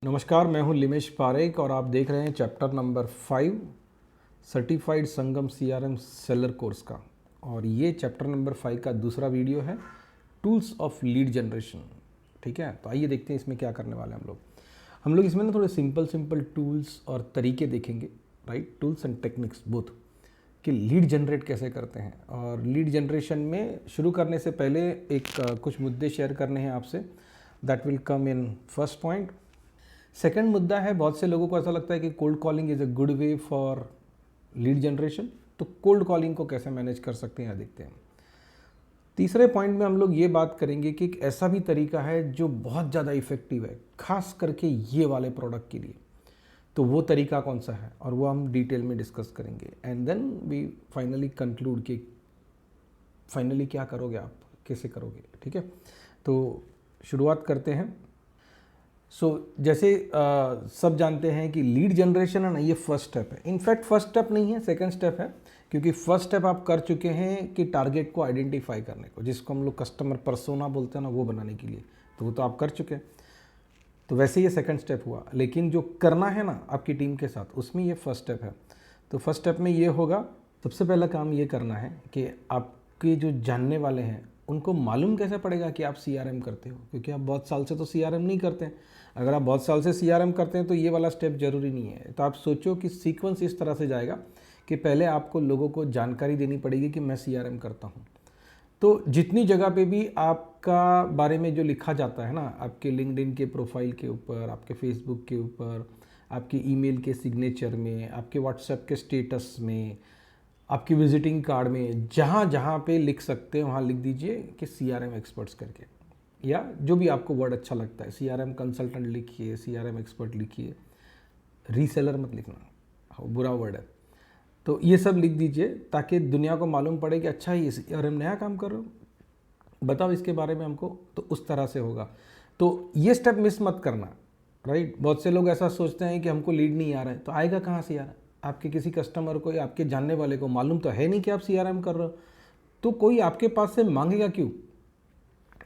नमस्कार, मैं हूं लिमेश पारेख और आप देख रहे हैं चैप्टर नंबर 5 सर्टिफाइड संगम सीआरएम सेलर कोर्स का। और ये चैप्टर नंबर 5 का दूसरा वीडियो है, टूल्स ऑफ लीड जनरेशन। ठीक है, तो आइए देखते हैं इसमें क्या करने वाले हैं हम लोग इसमें ना थोड़े सिंपल टूल्स और तरीके देखेंगे, right. Tools and techniques both, कि लीड जनरेट कैसे करते हैं। और लीड जनरेशन में शुरू करने से पहले कुछ मुद्दे शेयर करने हैं आपसे, that will come in first point. Second मुद्दा है, बहुत से लोगों को ऐसा लगता है कि cold calling is a good way for lead generation, तो कोल्ड कॉलिंग को कैसे मैनेज कर सकते हैं देखते हैं। तीसरे पॉइंट में हम लोग ये बात करेंगे कि एक ऐसा भी तरीका है जो बहुत ज़्यादा इफेक्टिव है, खास करके ये वाले प्रोडक्ट के लिए। तो वो तरीका कौन सा है और वो हम डिटेल में डिस्कस करेंगे। And then we finally conclude कि फाइनली क्या करोगे आप, कैसे करोगे। ठीक है, तो शुरुआत करते हैं। जैसे सब जानते हैं कि लीड जनरेशन है ना, ये फर्स्ट स्टेप है। इनफैक्ट फर्स्ट स्टेप नहीं है, सेकंड स्टेप है, क्योंकि फर्स्ट स्टेप आप कर चुके हैं कि टारगेट को आइडेंटिफाई करने को, जिसको हम लोग कस्टमर पर्सोना बोलते हैं ना, वो बनाने के लिए, तो वो तो आप कर चुके हैं। तो वैसे ये सेकंड स्टेप हुआ, लेकिन जो करना है ना आपकी टीम के साथ, उसमें ये फर्स्ट स्टेप है। तो फर्स्ट स्टेप में ये होगा, सबसे पहला काम ये करना है कि आपके जो जानने वाले हैं उनको मालूम कैसे पड़ेगा कि आप सीआरएम करते हो, क्योंकि आप बहुत साल से तो सीआरएम नहीं करते हैं। अगर आप बहुत साल से सीआरएम करते हैं तो ये वाला स्टेप जरूरी नहीं है। तो आप सोचो कि सीक्वेंस इस तरह से जाएगा कि पहले आपको लोगों को जानकारी देनी पड़ेगी कि मैं सीआरएम करता हूँ। तो जितनी जगह पे भी आपका बारे में जो लिखा जाता है ना, आपके लिंक्डइन के प्रोफाइल के ऊपर, आपके फेसबुक के ऊपर, आपके ईमेल के सिग्नेचर में, आपके व्हाट्सएप के स्टेटस में, आपकी विजिटिंग कार्ड में, जहाँ जहाँ पे लिख सकते हैं वहाँ लिख दीजिए कि सीआरएम एक्सपर्ट्स करके, या जो भी आपको वर्ड अच्छा लगता है। सीआरएम कंसल्टेंट लिखिए, सीआरएम एक्सपर्ट लिखिए, रीसेलर मत लिखना, बुरा वर्ड है। तो ये सब लिख दीजिए ताकि दुनिया को मालूम पड़े कि अच्छा ये सीआरएम नया काम कर रहे हो, बताओ इसके बारे में हमको। तो उस तरह से होगा। तो ये स्टेप मिस मत करना, राइट। बहुत से लोग ऐसा सोचते हैं कि हमको लीड नहीं आ रहा है, तो आएगा कहाँ से यार। आपके किसी कस्टमर को या आपके जानने वाले को मालूम तो है नहीं कि आप सीआरएम कर रहे हो, तो कोई आपके पास से मांगेगा क्यों।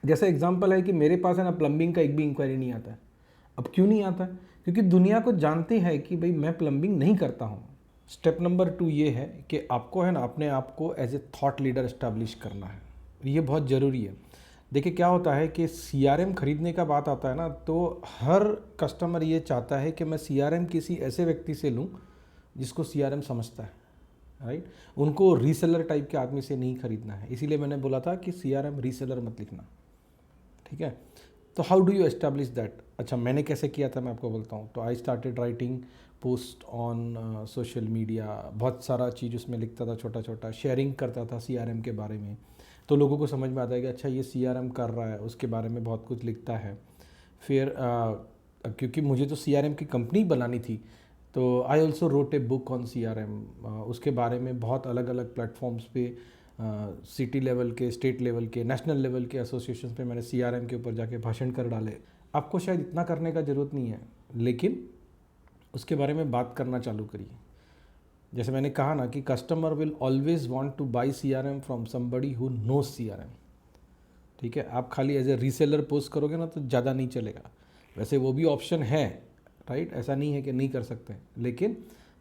जैसे एग्जांपल है कि मेरे पास है ना, प्लम्बिंग का एक भी इंक्वायरी नहीं आता है। अब क्यों नहीं आता है? क्योंकि दुनिया को जानती है कि भाई मैं प्लम्बिंग नहीं करता हूँ। स्टेप नंबर 2 ये है कि आपको है ना, अपने आप को as a thought leader establish करना है। ये बहुत ज़रूरी है। देखिए क्या होता है कि सीआरएम खरीदने का बात आता है ना, तो हर कस्टमर ये चाहता है कि मैं सीआरएम किसी ऐसे व्यक्ति से लूँ जिसको सीआरएम समझता है, राइट। उनको रीसेलर टाइप के आदमी से नहीं खरीदना है। इसीलिए मैंने बोला था कि सीआरएम रीसेलर मत लिखना, ठीक है। तो how do you establish that. अच्छा, मैंने कैसे किया था मैं आपको बोलता हूँ। तो I started writing post on social media, बहुत सारा चीज़ उसमें लिखता था, छोटा छोटा शेयरिंग करता था सीआरएम के बारे में। तो लोगों को समझ में आता है कि अच्छा ये सीआरएम कर रहा है, उसके बारे में बहुत कुछ लिखता है। फिर क्योंकि मुझे तो सीआरएम की कंपनी बनानी थी, तो I also wrote a book on CRM. उसके बारे में बहुत अलग अलग प्लेटफॉर्म्स पे, सिटी लेवल के, स्टेट लेवल के, नेशनल लेवल के एसोसिएशन पे मैंने सीआरएम के ऊपर जाके भाषण कर डाले। आपको शायद इतना करने का ज़रूरत नहीं है, लेकिन उसके बारे में बात करना चालू करिए। जैसे मैंने कहा ना कि customer will always want to buy CRM from somebody who knows CRM, ठीक है। आप खाली एज ए रीसेलर पोस्ट करोगे ना तो ज़्यादा नहीं चलेगा। वैसे वो भी ऑप्शन है, राइट, ऐसा नहीं है कि नहीं कर सकते, लेकिन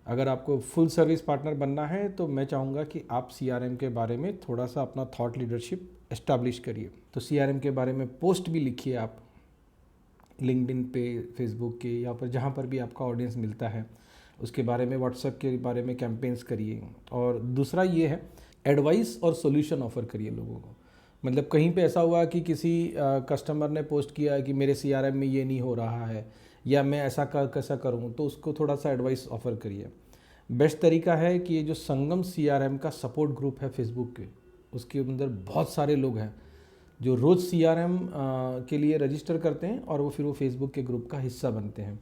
अगर आपको फुल सर्विस पार्टनर बनना है तो मैं चाहूँगा कि आप सीआरएम के बारे में थोड़ा सा अपना थॉट लीडरशिप एस्टैब्लिश करिए। तो सीआरएम के बारे में पोस्ट भी लिखिए आप, लिंक्डइन पे, फेसबुक के, या पर जहाँ पर भी आपका ऑडियंस मिलता है उसके बारे में, व्हाट्सएप के बारे में कैंपेन्स करिए। और दूसरा ये है, एडवाइस और सॉल्यूशन ऑफर करिए लोगों को। मतलब कहीं पे ऐसा हुआ कि किसी कस्टमर ने पोस्ट किया कि मेरे सीआरएम में ये नहीं हो रहा है, या मैं ऐसा कैसा करूँ, तो उसको थोड़ा सा एडवाइस ऑफर करिए। बेस्ट तरीका है कि ये जो संगम सीआरएम का सपोर्ट ग्रुप है फेसबुक के, उसके अंदर बहुत सारे लोग हैं जो रोज़ सीआरएम के लिए रजिस्टर करते हैं, और वो फिर वो फेसबुक के ग्रुप का हिस्सा बनते हैं।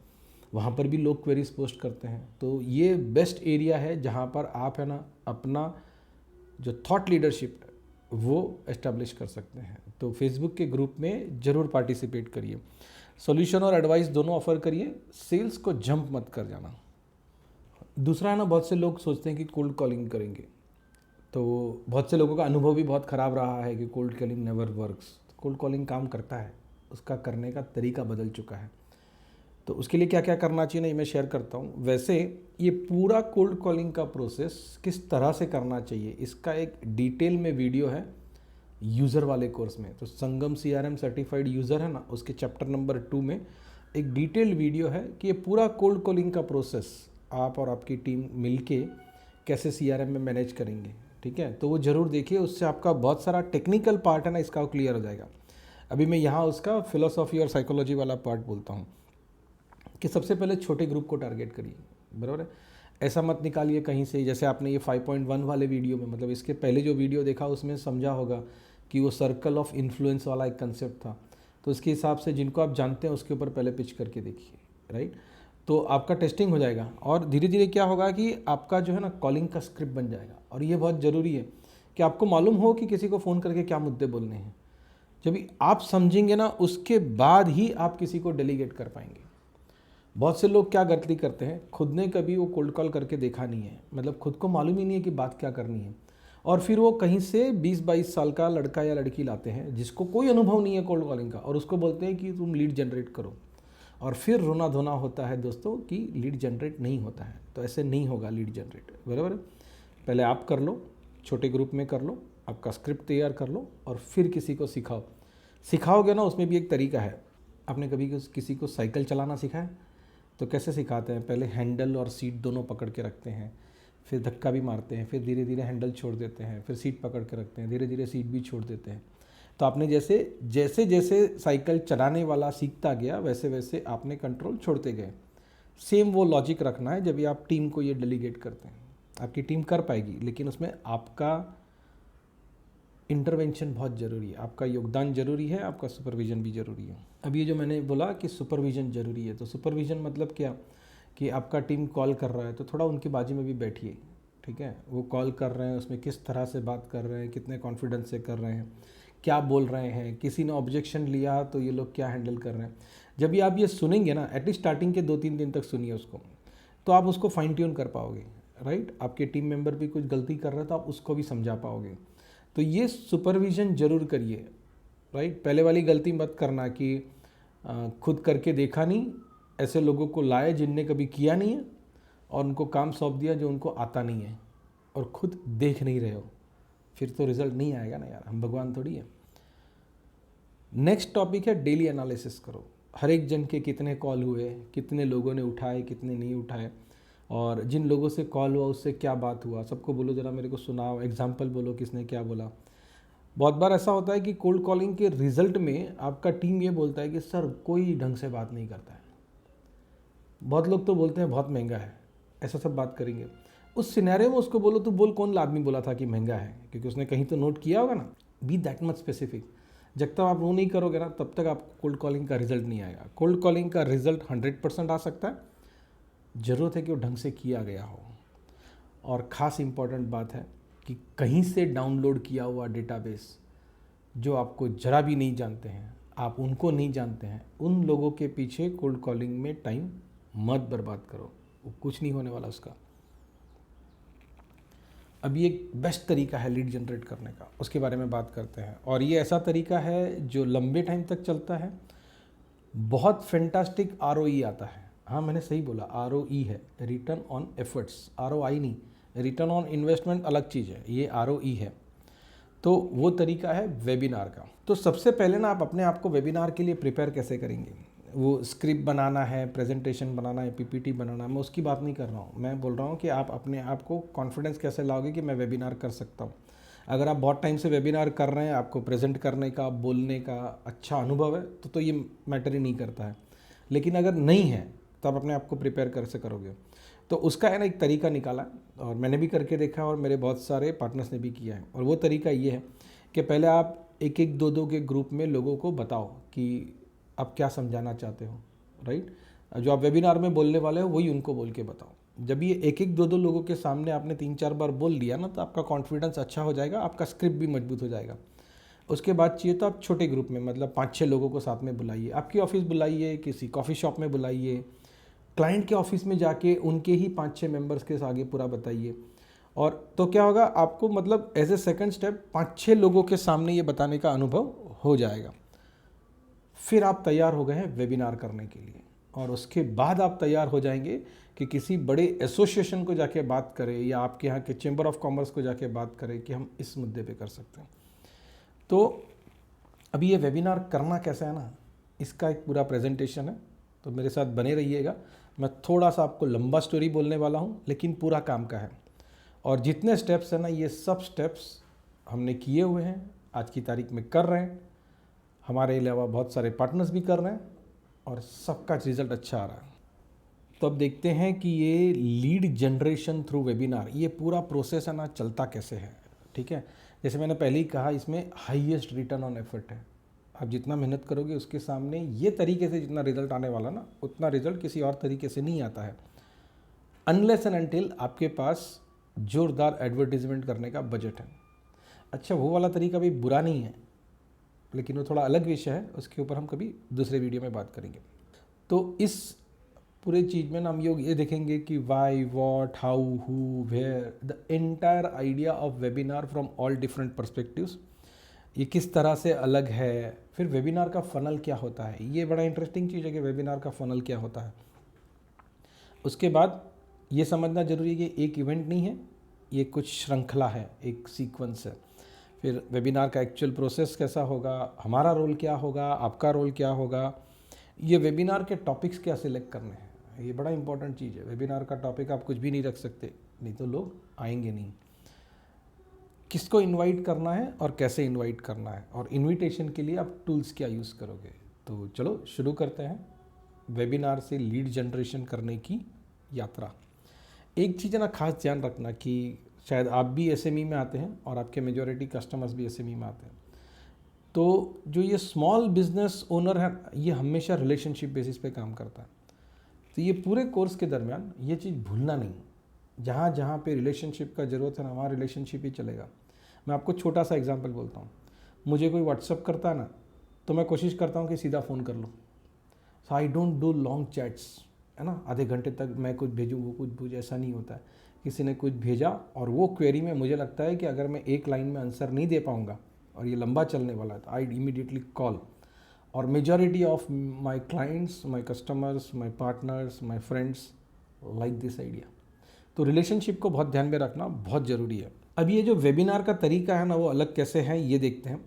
वहाँ पर भी लोग क्वेरीज पोस्ट करते हैं। तो ये बेस्ट एरिया है जहाँ पर आप है ना, अपना जो थॉट लीडरशिप है वो एस्टेब्लिश कर सकते हैं। तो फेसबुक के ग्रुप में ज़रूर पार्टिसिपेट करिए, सॉल्यूशन और एडवाइस दोनों ऑफर करिए, सेल्स को जंप मत कर जाना। दूसरा है ना, बहुत से लोग सोचते हैं कि कोल्ड कॉलिंग करेंगे, तो बहुत से लोगों का अनुभव भी बहुत ख़राब रहा है कि cold calling never works. Cold calling काम करता है, उसका करने का तरीका बदल चुका है। तो उसके लिए क्या क्या करना चाहिए नहीं मैं शेयर करता हूँ। वैसे ये पूरा कोल्ड कॉलिंग का प्रोसेस किस तरह से करना चाहिए इसका एक डिटेल में वीडियो है यूज़र वाले कोर्स में। तो संगम CRM सर्टिफाइड यूज़र है ना, उसके चैप्टर नंबर 2 में एक डिटेल वीडियो है कि ये पूरा कोल्ड कॉलिंग का प्रोसेस आप और आपकी टीम मिलके कैसे CRM में मैनेज करेंगे। ठीक है, तो वो ज़रूर देखिए, उससे आपका बहुत सारा टेक्निकल पार्ट है ना इसका क्लियर हो जाएगा। अभी मैं यहाँ उसका फिलोसॉफी और साइकोलॉजी वाला पार्ट बोलता हूँ कि सबसे पहले छोटे ग्रुप को टारगेट करिए, बराबर है। ऐसा मत निकालिए कहीं से, जैसे आपने ये 5.1 वाले वीडियो में, मतलब इसके पहले जो वीडियो देखा उसमें समझा होगा कि वो सर्कल ऑफ इन्फ्लुएंस वाला एक कंसेप्ट था। तो उसके हिसाब से जिनको आप जानते हैं उसके ऊपर पहले पिच करके देखिए, राइट। तो आपका टेस्टिंग हो जाएगा और धीरे धीरे क्या होगा कि आपका जो है ना कॉलिंग का स्क्रिप्ट बन जाएगा। और ये बहुत ज़रूरी है कि आपको मालूम हो कि किसी को फ़ोन करके क्या मुद्दे बोलने हैं। जब आप समझेंगे ना उसके बाद ही आप किसी को डेलीगेट कर पाएंगे। बहुत से लोग क्या गलती करते हैं, खुद ने कभी वो कोल्ड कॉल करके देखा नहीं है, मतलब खुद को मालूम ही नहीं है कि बात क्या करनी है, और फिर वो कहीं से 20-22 साल का लड़का या लड़की लाते हैं जिसको कोई अनुभव नहीं है कोल्ड कॉलिंग का, और उसको बोलते हैं कि तुम लीड जनरेट करो, और फिर रोना धोना होता है दोस्तों कि लीड जनरेट नहीं होता है। तो ऐसे नहीं होगा लीड जनरेट, बराबर है। पहले आप कर लो, छोटे ग्रुप में कर लो, आपका स्क्रिप्ट तैयार कर लो और फिर किसी को सिखाओ। सिखाओगे ना, उसमें भी एक तरीका है। आपने कभी किसी को साइकिल चलाना सिखाया तो कैसे सिखाते हैं, पहले हैंडल और सीट दोनों पकड़ के रखते हैं, फिर धक्का भी मारते हैं, फिर धीरे धीरे हैंडल छोड़ देते हैं, फिर सीट पकड़ के रखते हैं, धीरे धीरे सीट भी छोड़ देते हैं। तो आपने जैसे जैसे जैसे साइकिल चलाने वाला सीखता गया वैसे वैसे आपने कंट्रोल छोड़ते गए। सेम वो लॉजिक रखना है जब भी आप टीम को ये डेलीगेट करते हैं। आपकी टीम कर पाएगी, लेकिन उसमें आपका इंटरवेंशन बहुत ज़रूरी है, आपका योगदान ज़रूरी है, आपका सुपरविज़न भी ज़रूरी है। अब ये जो मैंने बोला कि सुपरविज़न ज़रूरी है, तो सुपरविज़न मतलब क्या कि आपका टीम कॉल कर रहा है तो थोड़ा उनकी बाजू में भी बैठिए। ठीक है, वो कॉल कर रहे हैं उसमें किस तरह से बात कर रहे हैं, कितने कॉन्फिडेंस से कर रहे हैं, क्या बोल रहे हैं, किसी ने ऑब्जेक्शन लिया तो ये लोग क्या हैंडल कर रहे हैं। जब भी आप ये सुनेंगे ना, एटलीस्ट स्टार्टिंग के 2-3 दिन तक सुनिए उसको, तो आप उसको फाइन ट्यून कर पाओगे, राइट। आपके टीम मेंबर भी कुछ गलती कर रहे हैं तो आप उसको भी समझा पाओगे। तो ये सुपरविज़न ज़रूर करिए, राइट। पहले वाली गलती मत करना कि खुद करके देखा नहीं, ऐसे लोगों को लाए जिनने कभी किया नहीं है और उनको काम सौंप दिया जो उनको आता नहीं है, और खुद देख नहीं रहे हो, फिर तो रिजल्ट नहीं आएगा ना यार, हम भगवान थोड़ी है। नेक्स्ट टॉपिक है डेली एनालिसिस करो। हर एक जन के कितने कॉल हुए, कितने लोगों ने उठाए, कितने नहीं उठाए, और जिन लोगों से कॉल हुआ उससे क्या बात हुआ, सबको बोलो ज़रा मेरे को सुनाओ, एग्जाम्पल बोलो किसने क्या बोला। बहुत बार ऐसा होता है कि कोल्ड कॉलिंग के रिजल्ट में आपका टीम ये बोलता है कि सर कोई ढंग से बात नहीं करता है। बहुत लोग तो बोलते हैं बहुत महंगा है, ऐसा सब बात करेंगे। उस सिनेरियो में उसको बोलो तो बोल कौन आदमी बोला था कि महंगा है, क्योंकि उसने कहीं तो नोट किया होगा ना। Be that much specific. जब तक आप वो नहीं करोगे ना तब तक आपको कोल्ड कॉलिंग का रिजल्ट नहीं आएगा। कोल्ड कॉलिंग का रिजल्ट 100% आ सकता है, ज़रूरत है कि वो ढंग से किया गया हो। और ख़ास इम्पॉर्टेंट बात है कि कहीं से डाउनलोड किया हुआ डेटाबेस जो आपको ज़रा भी नहीं जानते हैं, आप उनको नहीं जानते हैं, उन लोगों के पीछे कोल्ड कॉलिंग में टाइम मत बर्बाद करो, वो कुछ नहीं होने वाला उसका। अभी एक बेस्ट तरीका है लीड जनरेट करने का, उसके बारे में बात करते हैं। और ये ऐसा तरीका है जो लंबे टाइम तक चलता है, बहुत फैंटास्टिक ROE आता है। हाँ मैंने सही बोला, ROE है, रिटर्न ऑन एफर्ट्स, ROI नहीं, रिटर्न ऑन इन्वेस्टमेंट अलग चीज़ है, ये ROE है। तो वो तरीका है वेबिनार का। तो सबसे पहले ना आप अपने आप को वेबिनार के लिए प्रिपेयर कैसे करेंगे, वो स्क्रिप्ट बनाना है, प्रेजेंटेशन बनाना है, PPT बनाना है, मैं उसकी बात नहीं कर रहा हूँ। मैं बोल रहा हूँ कि आप अपने आप को कॉन्फिडेंस कैसे लाओगे कि मैं वेबिनार कर सकता हूँ। अगर आप बहुत टाइम से वेबिनार कर रहे हैं, आपको प्रेजेंट करने का, बोलने का अच्छा अनुभव है, तो ये मैटर ही नहीं करता है। लेकिन अगर नहीं है तो आप अपने आप को प्रिपेयर कैसे करोगे। तो उसका है ना एक तरीका निकाला, और मैंने भी करके देखा और मेरे बहुत सारे पार्टनर्स ने भी किया है। और वो तरीका ये है कि पहले आप 1-1, 2-2 के ग्रुप में लोगों को बताओ कि आप क्या समझाना चाहते हो, राइट। जो आप वेबिनार में बोलने वाले हो वही उनको बोल के बताओ। जब ये 1-1, 2-2 लोगों के सामने आपने 3-4 बार बोल दिया ना, तो आपका कॉन्फिडेंस अच्छा हो जाएगा, आपका स्क्रिप्ट भी मजबूत हो जाएगा। उसके बाद चाहिए तो आप छोटे ग्रुप में, मतलब 5-6 लोगों को साथ में बुलाइए, आपकी ऑफिस बुलाइए, किसी कॉफ़ी शॉप में बुलाइए, क्लाइंट के ऑफिस में जाके उनके ही 5-6 मेंबर्स के आगे पूरा बताइए। और तो क्या होगा, आपको मतलब एज ए सेकंड स्टेप 5-6 लोगों के सामने ये बताने का अनुभव हो जाएगा। फिर आप तैयार हो गए हैं वेबिनार करने के लिए। और उसके बाद आप तैयार हो जाएंगे कि किसी बड़े एसोसिएशन को जाके बात करें या आपके यहाँ के चैम्बर ऑफ कॉमर्स को जाके बात करें कि हम इस मुद्दे पे कर सकते हैं। तो अभी ये वेबिनार करना कैसा है ना, इसका एक पूरा प्रेजेंटेशन है, तो मेरे साथ बने रहिएगा। मैं थोड़ा सा आपको लंबा स्टोरी बोलने वाला हूँ, लेकिन पूरा काम का है। और जितने स्टेप्स हैं ना, ये सब स्टेप्स हमने किए हुए हैं, आज की तारीख में कर रहे हैं, हमारे अलावा बहुत सारे पार्टनर्स भी कर रहे हैं और सबका रिजल्ट अच्छा आ रहा है। तो अब देखते हैं कि ये लीड जनरेशन थ्रू वेबिनार, ये पूरा प्रोसेस है ना, चलता कैसे है। ठीक है, जैसे मैंने पहले ही कहा, इसमें हाईएस्ट रिटर्न ऑन एफर्ट है। आप जितना मेहनत करोगे उसके सामने ये तरीके से जितना रिजल्ट आने वाला ना, उतना रिजल्ट किसी और तरीके से नहीं आता है, अनलेस एंड अनटिल आपके पास जोरदार एडवर्टीजमेंट करने का बजट है। अच्छा, वो वाला तरीका भी बुरा नहीं है, लेकिन वो थोड़ा अलग विषय है, उसके ऊपर हम कभी दूसरे वीडियो में बात करेंगे। तो इस पूरे चीज़ में ना हम ये देखेंगे कि why, what, how, who, where, the entire idea of webinar from all different perspectives, ये किस तरह से अलग है। फिर वेबिनार का फ़नल क्या होता है, ये बड़ा इंटरेस्टिंग चीज़ है कि वेबिनार का फ़नल क्या होता है। उसके बाद ये समझना ज़रूरी है कि एक इवेंट नहीं है, ये कुछ श्रृंखला है, एक सीक्वेंस है। फिर वेबिनार का एक्चुअल प्रोसेस कैसा होगा, हमारा रोल क्या होगा, आपका रोल क्या होगा, ये वेबिनार के टॉपिक्स क्या सिलेक्ट करने हैं, ये बड़ा इंपॉर्टेंट चीज़ है। वेबिनार का टॉपिक आप कुछ भी नहीं रख सकते, नहीं तो लोग आएंगे नहीं। किसको इनवाइट करना है और कैसे इनवाइट करना है, और इनविटेशन के लिए आप टूल्स क्या यूज़ करोगे। तो चलो शुरू करते हैं वेबिनार से लीड जनरेशन करने की यात्रा। एक चीज़ ना खास ध्यान रखना कि शायद आप भी एसएमई में आते हैं और आपके मेजॉरिटी कस्टमर्स भी एसएमई में आते हैं, तो जो ये स्मॉल बिजनेस ओनर है, ये हमेशा रिलेशनशिप बेसिस पे काम करता है। तो ये पूरे कोर्स के दरमियान ये चीज़ भूलना नहीं, जहाँ जहाँ पे रिलेशनशिप का ज़रूरत है ना, वहाँ रिलेशनशिप ही चलेगा। मैं आपको छोटा सा एग्जांपल बोलता हूँ। मुझे कोई व्हाट्सअप करता है ना, तो मैं कोशिश करता हूँ कि सीधा फ़ोन कर लूँ। So I don't do long chats, है ना, आधे घंटे तक मैं कुछ भेजूँ वो कुछ भेजूँ, ऐसा नहीं होता है। किसी ने कुछ भेजा और वो क्वेरी में मुझे लगता है कि अगर मैं एक लाइन में आंसर नहीं दे पाऊँगा और ये लंबा चलने वाला है, तो आई इमीडिएटली कॉल। और majority of my clients, my customers, my partners, my friends like this idea. तो रिलेशनशिप को बहुत ध्यान में रखना बहुत ज़रूरी है। अब ये जो वेबिनार का तरीका है ना, वो अलग कैसे है ये देखते हैं।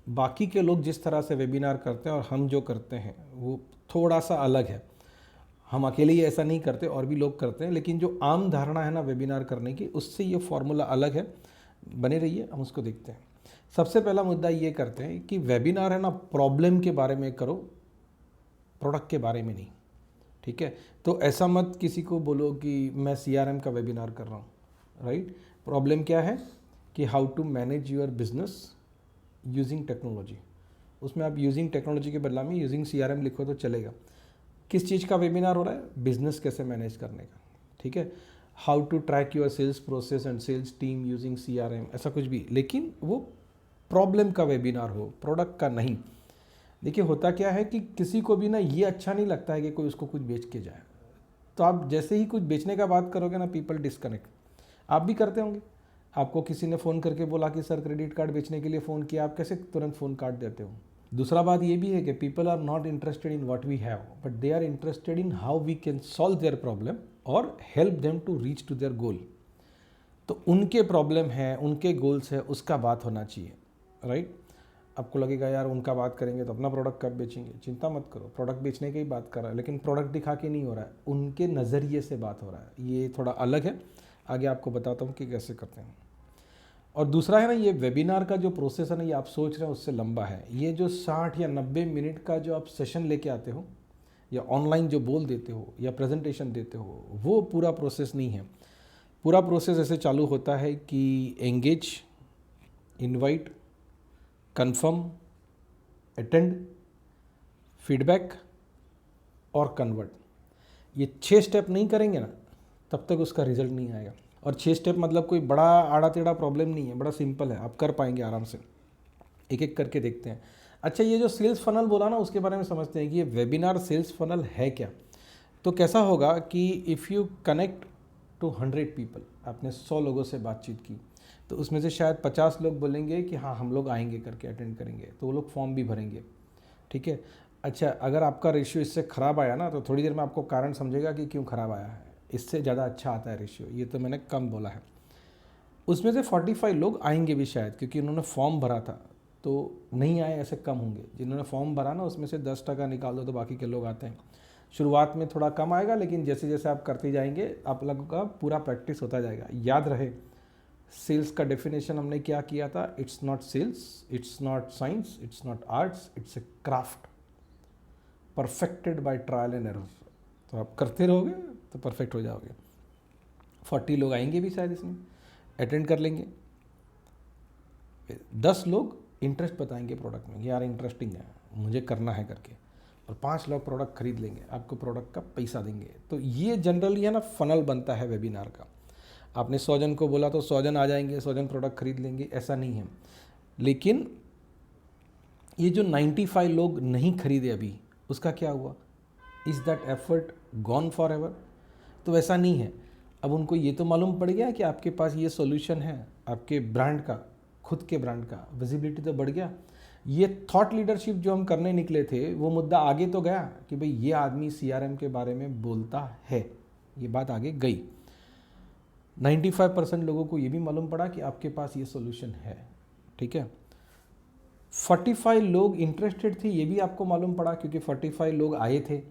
बाकी के लोग जिस तरह से वेबिनार करते हैं और हम जो करते हैं वो थोड़ा सा अलग है। हम अकेले ही ऐसा नहीं करते, और भी लोग करते हैं, लेकिन जो आम धारणा है ना वेबिनार करने की, उससे ये फॉर्मूला अलग है। बने रहिए, हम उसको देखते हैं। सबसे पहला मुद्दा ये करते हैं कि वेबिनार है ना, प्रॉब्लम के बारे में करो, प्रोडक्ट के बारे में नहीं। ठीक है, तो ऐसा मत किसी को बोलो कि मैं सीआरएम का वेबिनार कर रहा हूँ, राइट। प्रॉब्लम क्या है कि how to manage your business using technology. उसमें आप यूजिंग टेक्नोलॉजी के बदला में यूजिंग सीआरएम लिखो तो चलेगा। किस चीज़ का वेबिनार हो रहा है, बिजनेस कैसे मैनेज करने का। ठीक है, how to track your sales process and sales team using CRM, ऐसा कुछ भी, लेकिन वो प्रॉब्लम का वेबिनार हो, प्रोडक्ट का नहीं। देखिए होता क्या है कि किसी को भी ना ये अच्छा नहीं लगता है कि कोई उसको कुछ बेच के जाए। तो आप जैसे ही कुछ बेचने का बात करोगे ना, पीपल डिस्कनेक्ट। आप भी करते होंगे, आपको किसी ने फ़ोन करके बोला कि सर क्रेडिट कार्ड बेचने के लिए फ़ोन किया, आप कैसे तुरंत फ़ोन काट देते हो। दूसरा बात ये भी है कि people are not interested in what we have, but they are interested in how we can solve their problem और help them to reach to their goal. तो उनके प्रॉब्लम है, उनके गोल्स है, उसका बात होना चाहिए, राइट। आपको लगेगा यार उनका बात करेंगे तो अपना प्रोडक्ट कब बेचेंगे, चिंता मत करो, प्रोडक्ट बेचने की ही बात कर रहा है, लेकिन प्रोडक्ट दिखा के नहीं हो रहा है, उनके नज़रिए से बात हो रहा है। ये थोड़ा अलग है, आगे आपको बताता हूँ कि कैसे करते हैं। और दूसरा है ना, ये वेबिनार का जो प्रोसेस है ना, ये आप सोच रहे हैं उससे लंबा है। ये जो 60 या 90 मिनट का जो आप सेशन लेके आते हो, या ऑनलाइन जो बोल देते हो या प्रेजेंटेशन देते हो, वो पूरा प्रोसेस नहीं है। पूरा प्रोसेस ऐसे चालू होता है कि engage, invite, confirm, attend, feedback और कन्वर्ट। ये 6 स्टेप नहीं करेंगे ना, तब तक उसका रिजल्ट नहीं आएगा। और 6 स्टेप मतलब कोई बड़ा आड़ा टेढ़ा प्रॉब्लम नहीं है, बड़ा सिंपल है, आप कर पाएंगे आराम से। एक एक करके देखते हैं। अच्छा, ये जो सेल्स फनल बोला ना, उसके बारे में समझते हैं कि ये वेबिनार सेल्स फनल है क्या। तो कैसा होगा कि if you connect to 100 people, आपने 100 लोगों से बातचीत की, तो उसमें से शायद 50 लोग बोलेंगे कि हाँ हम लोग आएंगे करके अटेंड करेंगे, तो वो लोग फॉर्म भी भरेंगे। ठीक है, अच्छा, अगर आपका रेशियो इससे ख़राब आया ना, तो थोड़ी देर में आपको कारण समझेगा कि क्यों ख़राब आया है। इससे ज़्यादा अच्छा आता है रेशियो, ये तो मैंने कम बोला है। उसमें से 45 लोग आएंगे भी शायद, क्योंकि उन्होंने फॉर्म भरा था, तो नहीं आए ऐसे कम होंगे। जिन्होंने फॉर्म भरा ना, उसमें से 10% निकाल दो तो बाकी के लोग आते हैं। शुरुआत में थोड़ा कम आएगा, लेकिन जैसे जैसे आप करते जाएंगे आप लोगों का पूरा प्रैक्टिस होता जाएगा। याद रहे, सेल्स का डेफिनेशन हमने क्या किया था? It's not sales, it's not science, it's not arts, it's a craft perfected by trial and error. तो आप करते रहोगे तो परफेक्ट हो जाओगे। 40 लोग आएंगे भी शायद, इसमें अटेंड कर लेंगे। 10 लोग इंटरेस्ट बताएंगे प्रोडक्ट में, यार इंटरेस्टिंग है, मुझे करना है करके, और 5 लोग प्रोडक्ट खरीद लेंगे, आपको प्रोडक्ट का पैसा देंगे। तो ये जनरली है ना, फनल बनता है वेबिनार का। आपने 100 जन को बोला तो 100 जन आ जाएंगे, 100 जन प्रोडक्ट खरीद लेंगे, ऐसा नहीं है। लेकिन ये जो 95 लोग नहीं खरीदे अभी, उसका क्या हुआ? Is that effort gone for ever? तो ऐसा नहीं है। अब उनको ये तो मालूम पड़ गया कि आपके पास ये सॉल्यूशन है, आपके ब्रांड का, खुद के ब्रांड का विजिबिलिटी तो बढ़ गया। ये थॉट लीडरशिप जो हम करने निकले थे, वो मुद्दा आगे तो गया कि भाई ये आदमी CRM के बारे में बोलता है, ये बात आगे गई। 95% लोगों को ये भी मालूम पड़ा कि आपके पास ये सॉल्यूशन है, ठीक है। 45 लोग इंटरेस्टेड थे, ये भी आपको मालूम पड़ा, क्योंकि 45 लोग आए थे।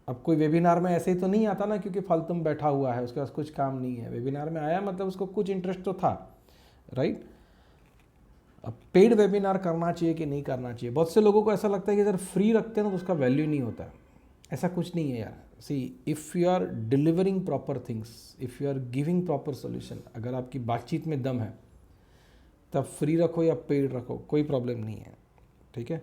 अब कोई वेबिनार में ऐसे ही तो नहीं आता ना क्योंकि फालतू में बैठा हुआ है, उसके पास कुछ काम नहीं है। वेबिनार में आया मतलब उसको कुछ इंटरेस्ट तो था, राइट। अब पेड वेबिनार करना चाहिए कि नहीं करना चाहिए? बहुत से लोगों को ऐसा लगता है कि अगर फ्री रखते हैं ना तो उसका वैल्यू नहीं होता है। ऐसा कुछ नहीं है यार। See, if you are delivering proper things, if you are giving proper solution, अगर आपकी बातचीत में दम है, तब फ्री रखो या पेड रखो, कोई प्रॉब्लम नहीं है, ठीक है।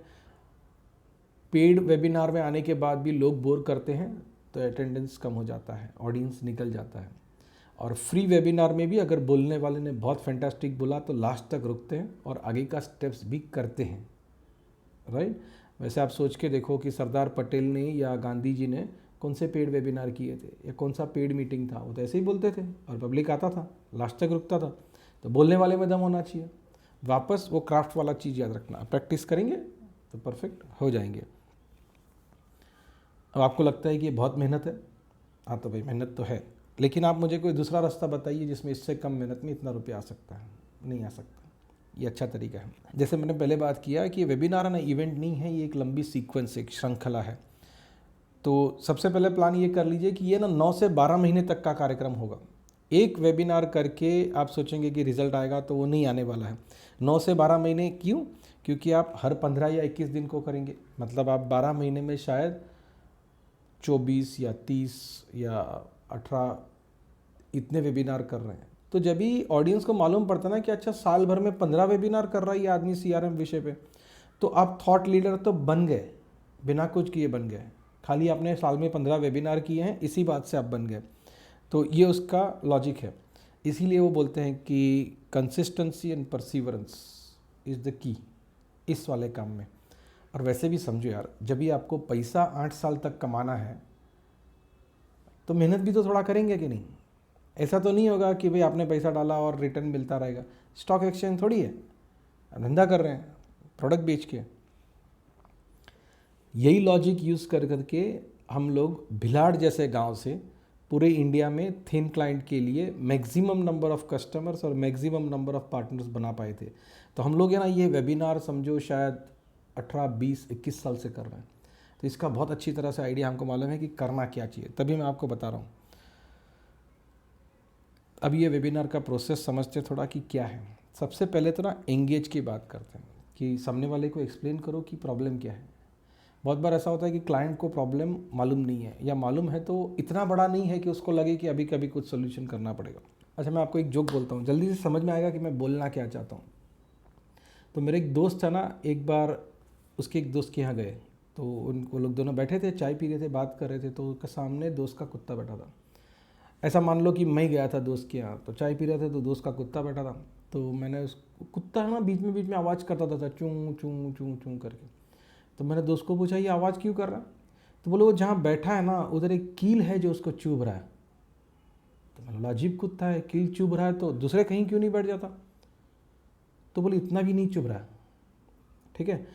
पेड वेबिनार में आने के बाद भी लोग बोर करते हैं तो अटेंडेंस कम हो जाता है, ऑडियंस निकल जाता है। और फ्री वेबिनार में भी अगर बोलने वाले ने बहुत फैंटास्टिक बोला तो लास्ट तक रुकते हैं और आगे का स्टेप्स भी करते हैं, राइट। वैसे आप सोच के देखो कि सरदार पटेल ने या गांधी जी ने कौन से पेड वेबिनार किए थे या कौन सा पेड मीटिंग था? वो तो ऐसे ही बोलते थे और पब्लिक आता था, लास्ट तक रुकता था। तो बोलने वाले में दम होना चाहिए। वापस वो क्राफ्ट वाला चीज़ याद रखना, प्रैक्टिस करेंगे तो परफेक्ट हो जाएंगे। अब आपको लगता है कि ये बहुत मेहनत है, हाँ तो भाई मेहनत तो है, लेकिन आप मुझे कोई दूसरा रास्ता बताइए जिसमें इससे कम मेहनत में इतना रुपया आ सकता है। नहीं आ सकता। ये अच्छा तरीका है। जैसे मैंने पहले बात किया कि वेबिनार ना इवेंट नहीं है, ये एक लंबी सीक्वेंस, एक श्रृंखला है। तो सबसे पहले प्लान ये कर लीजिए कि ये ना 9 से 12 महीने तक का कार्यक्रम होगा। एक वेबिनार करके आप सोचेंगे कि रिजल्ट आएगा, तो वो नहीं आने वाला है। 9 से 12 महीने क्यों? क्योंकि आप हर 15 या 21 दिन को करेंगे, मतलब आप 12 महीने में शायद 24 या 30 या 18 इतने वेबिनार कर रहे हैं। तो जब भी ऑडियंस को मालूम पड़ता ना कि अच्छा साल भर में 15 वेबिनार कर रहा है ये आदमी CRM विषय पे, तो आप थॉट लीडर तो बन गए, बिना कुछ किए बन गए। खाली आपने साल में 15 वेबिनार किए हैं, इसी बात से आप बन गए। तो ये उसका लॉजिक है। इसीलिए वो बोलते हैं कि consistency and perseverance is the key इस वाले काम में। और वैसे भी समझो यार, जब भी आपको पैसा 8 साल तक कमाना है तो मेहनत भी तो थोड़ा करेंगे कि नहीं? ऐसा तो नहीं होगा कि भाई आपने पैसा डाला और रिटर्न मिलता रहेगा। स्टॉक एक्सचेंज थोड़ी है, धंधा कर रहे हैं प्रोडक्ट बेच के। यही लॉजिक यूज़ कर करके हम लोग भिलाड़ जैसे गांव से पूरे इंडिया में थिन क्लाइंट के लिए मैक्सिमम नंबर ऑफ कस्टमर्स और मैक्सिमम नंबर ऑफ पार्टनर्स बना पाए थे। तो हम लोग है ना ये वेबिनार समझो शायद 18, 20, 21 साल से कर रहे हैं। तो इसका बहुत अच्छी तरह से आइडिया हमको मालूम है कि करना क्या चाहिए, तभी मैं आपको बता रहा हूँ। अब ये वेबिनार का प्रोसेस समझते थोड़ा कि क्या है। सबसे पहले तो ना एंगेज की बात करते हैं कि सामने वाले को एक्सप्लेन करो कि प्रॉब्लम क्या है। बहुत बार ऐसा होता है कि क्लाइंट को प्रॉब्लम मालूम नहीं है, या मालूम है तो इतना बड़ा नहीं है कि उसको लगे कि अभी कभी कुछ सोल्यूशन करना पड़ेगा। अच्छा, मैं आपको एक जोक बोलता हूँ, जल्दी से समझ में आएगा कि मैं बोलना क्या चाहता हूँ। तो मेरे एक दोस्त है ना, एक बार उसके एक दोस्त के यहाँ गए, तो उनको लोग दोनों बैठे थे, चाय पी रहे थे, बात कर रहे थे। तो उसके सामने दोस्त का कुत्ता बैठा था। ऐसा मान लो कि मैं गया था दोस्त के यहाँ, तो चाय पी रहे थे, तो दोस्त का कुत्ता बैठा था। तो मैंने उस कुत्ता है ना बीच में आवाज़ करता था चूँ चूँ चूँ चूँ करके। तो मैंने दोस्त को पूछा ये आवाज़ क्यों कर रहा है? तो बोले वो जहाँ बैठा है ना उधर एक कील है जो उसको चुभ रहा है। तो मैंने बोला अजीब कुत्ता है, कील चुभ रहा है तो दूसरे कहीं क्यों नहीं बैठ जाता? तो बोले इतना भी नहीं चुभ रहा है। ठीक है,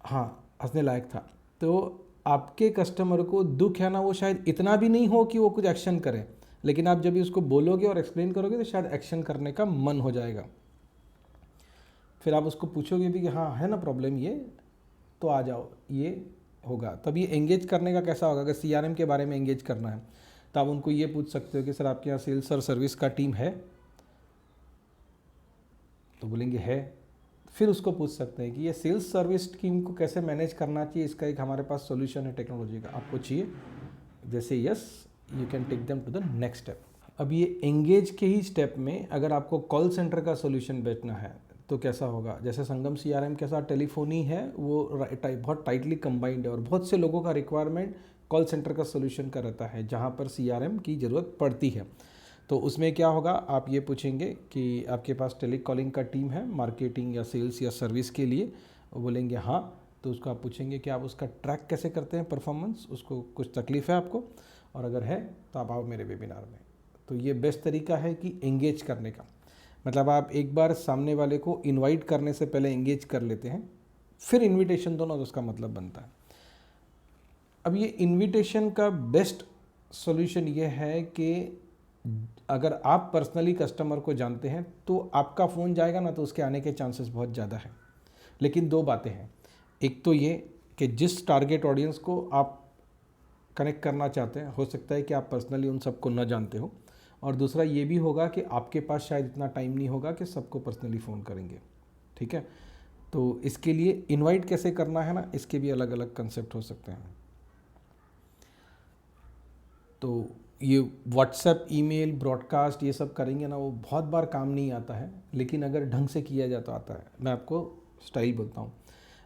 हाँ, हंसने लायक था। तो आपके कस्टमर को दुख है ना, वो शायद इतना भी नहीं हो कि वो कुछ एक्शन करे, लेकिन आप जब भी उसको बोलोगे और एक्सप्लेन करोगे तो शायद एक्शन करने का मन हो जाएगा। फिर आप उसको पूछोगे भी कि हाँ है ना प्रॉब्लम ये, तो आ जाओ, ये होगा। तब ये एंगेज करने का कैसा होगा, अगर CRM के बारे में एंगेज करना है तो आप उनको ये पूछ सकते हो कि सर आपके यहाँ सेल्स और सर्विस का टीम है, तो बोलेंगे है। फिर उसको पूछ सकते हैं कि ये सेल्स सर्विस टीम को कैसे मैनेज करना चाहिए, इसका एक हमारे पास सॉल्यूशन है टेक्नोलॉजी का, आपको चाहिए? जैसे yes, you can take them to the next step. अब ये एंगेज के ही स्टेप में अगर आपको कॉल सेंटर का सॉल्यूशन बेचना है तो कैसा होगा, जैसे संगम CRM के साथ टेलीफोनी है, वो बहुत टाइटली कंबाइंड है और बहुत से लोगों का रिक्वायरमेंट कॉल सेंटर का सॉल्यूशन का रहता है जहाँ पर CRM की ज़रूरत पड़ती है। तो उसमें क्या होगा, आप ये पूछेंगे कि आपके पास टेली कॉलिंग का टीम है मार्केटिंग या सेल्स या सर्विस के लिए, वो बोलेंगे हाँ, तो उसको आप पूछेंगे कि आप उसका ट्रैक कैसे करते हैं परफॉर्मेंस, उसको कुछ तकलीफ है आपको, और अगर है तो आप आओ मेरे वेबिनार में। तो ये बेस्ट तरीका है कि एंगेज करने का, मतलब आप एक बार सामने वाले को इनवाइट करने से पहले एंगेज कर लेते हैं, फिर इनविटेशन दो ना, तो उसका मतलब बनता है। अब ये इनविटेशन का बेस्ट सॉल्यूशन ये है कि अगर आप पर्सनली कस्टमर को जानते हैं तो आपका फ़ोन जाएगा ना, तो उसके आने के चांसेस बहुत ज़्यादा हैं। लेकिन दो बातें हैं, एक तो ये कि जिस टारगेट ऑडियंस को आप कनेक्ट करना चाहते हैं, हो सकता है कि आप पर्सनली उन सबको न जानते हो, और दूसरा ये भी होगा कि आपके पास शायद इतना टाइम नहीं होगा कि सबको पर्सनली फ़ोन करेंगे। ठीक है, तो इसके लिए इनवाइट कैसे करना है ना, इसके भी अलग अलग कंसेप्ट हो सकते हैं। तो ये व्हाट्सएप, ईमेल, ब्रॉडकास्ट ये सब करेंगे ना, वो बहुत बार काम नहीं आता है, लेकिन अगर ढंग से किया जाए तो आता है। मैं आपको स्टाइल बोलता हूँ।